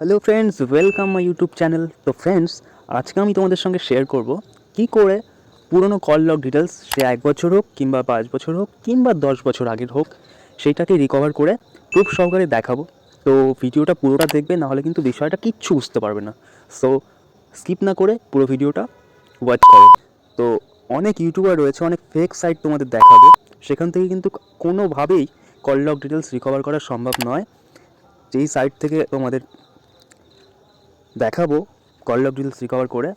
Hello friends, welcome my YouTube channel. তো friends, আজকে আমি তোমাদের সঙ্গে শেয়ার করব কি করে পুরনো কল লগ ডিটেলস, সে 1 বছর হোক কিংবা 5 বছর হোক কিংবা 10 বছর আগের হোক, সেইটাকে রিকভার করে প্রুফ সহকারে দেখাবো। তো ভিডিওটা পুরোটা দেখবে, নাহলে কিন্তু বিষয়টা কিচ্ছু বুঝতে পারবে না। সো স্কিপ না করে পুরো ভিডিওটা ওয়াচ করো। তো অনেক ইউটিউবার রয়েছে, অনেক ফেক সাইট তোমাদের দেখাবে, সেখান থেকে কিন্তু কোনোভাবেই কল লগ ডিটেলস রিকভার করা সম্ভব নয়। যেই সাইট থেকে তোমাদের দেখাবো কল লগ ডিটেলস রিকভার করে,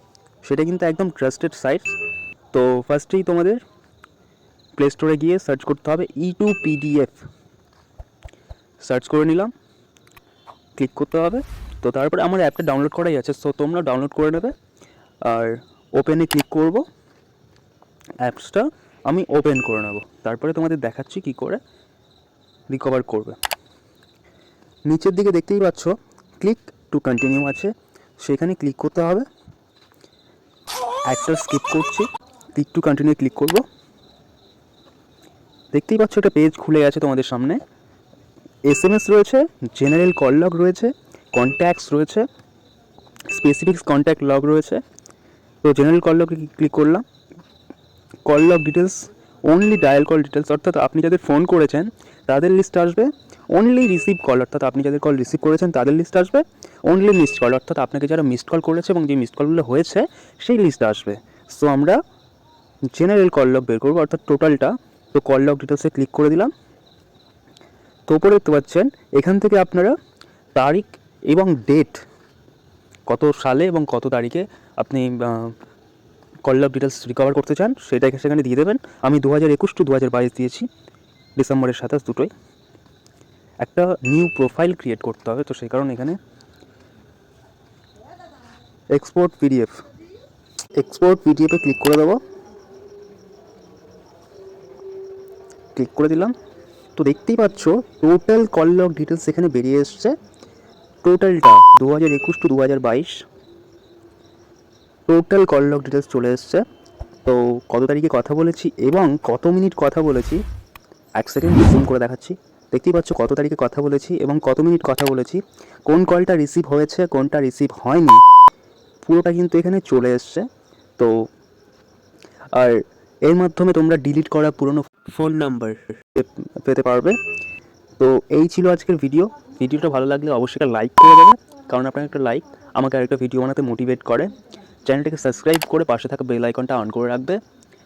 সেটা কিন্তু একদম ট্রাস্টেড সাইট। তো ফার্স্টেই তোমাদের প্লে স্টোরে গিয়ে সার্চ করতে হবে E2PDF। সার্চ করে নিলাম, ক্লিক করতে হবে। তো তারপরে আমার অ্যাপটা ডাউনলোড করাই আছে, সো তোমরা ডাউনলোড করে নেবে। আর ওপেনে ক্লিক করব, অ্যাপসটা আমি ওপেন করে নেব। তারপরে তোমাদের দেখাচ্ছি কি করে রিকভার করবে। নিচের দিকে দেখতেই পাচ্ছ ক্লিক টু কন্টিনিউ আছে, সেখানে ক্লিক করতে হবে। একটা স্কিপ করছি, ক্লিক টু কন্টিনিউ ক্লিক করব। দেখতেই পাচ্ছ একটা পেজ খুলে গেছে তোমাদের সামনে। SMS রয়েছে, জেনারেল কল লগ রয়েছে, কন্ট্যাক্টস রয়েছে, স্পেসিফিক কন্ট্যাক্ট লগ রয়েছে। তো জেনারেল কল লগে ক্লিক করলাম। Call log details only dial call details, অর্থাৎ আপনি যাদের ফোন করেছেন তাদের লিস্ট আসবে। অনলি রিসিভ কল, অর্থাৎ আপনি যাদের কল রিসিভ করেছেন তাদের লিস্ট আসবে। অনলি মিসড কল, অর্থাৎ আপনাকে যারা মিসড কল করেছে এবং যে মিসড কলগুলো হয়েছে সেই লিস্ট আসবে। সো আমরা জেনারেল কল লগ বের করবো, অর্থাৎ টোটালটা। তো কল লগ ডিটেলসে ক্লিক করে দিলাম। তো উপরে দেখতে পাচ্ছেন এখান থেকে আপনারা তারিখ এবং ডেট, কত সালে এবং কত তারিখে আপনি কল লগ ডিটেলস রিকভার করতে চান সেটাকে সেখানে দিয়ে দেবেন। আমি 2021 টু 2022 দিয়েছি, ডিসেম্বরের 27 দুটোই। একটা নিউ প্রোফাইল ক্রিয়েট করতে হবে, তো সেই কারণে এখানে এক্সপোর্ট পিডিএফে ক্লিক করে দেবো। ক্লিক করে দিলাম। তো দেখতেই পাচ্ছ টোটাল কল লগ ডিটেলস এখানে বেরিয়ে এসছে। টোটালটা 2021 to 2022 total call log details চলে এসছে। তো কত তারিখে কথা বলেছি এবং কত মিনিট কথা বলেছি, এক সেকেন্ড জুম করে দেখাচ্ছি। দেখতেই পাচ্ছ কত তারিখে কথা বলেছি এবং কত মিনিট কথা বলেছি, কোন কলটা রিসিভ হয়েছে কোনটা রিসিভ হয়নি, পুরোটা কিন্তু এখানে চলে এসছে। তো আর এর মাধ্যমে তোমরা ডিলিট করা পুরনো ফোন নাম্বার পেতে পারবে। তো এই ছিল আজকের ভিডিওটা ভালো লাগলে অবশ্যই একটা লাইক করে দেবে, কারণ আপনার একটা লাইক আমাকে আরেকটা ভিডিও বানাতে মোটিভেট করে। চ্যানেলটাকে সাবস্ক্রাইব করে পাশে থাকা বেল আইকনটা অন করে রাখবে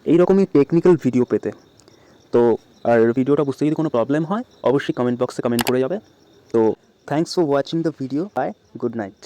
এইরকমই টেকনিক্যাল ভিডিও পেতে। তো আর ভিডিওটা বুঝতে যদি কোনো প্রবলেম হয় অবশ্যই কমেন্ট বক্সে কমেন্ট করে যাবে। তো thanks for watching the video. Bye, good night.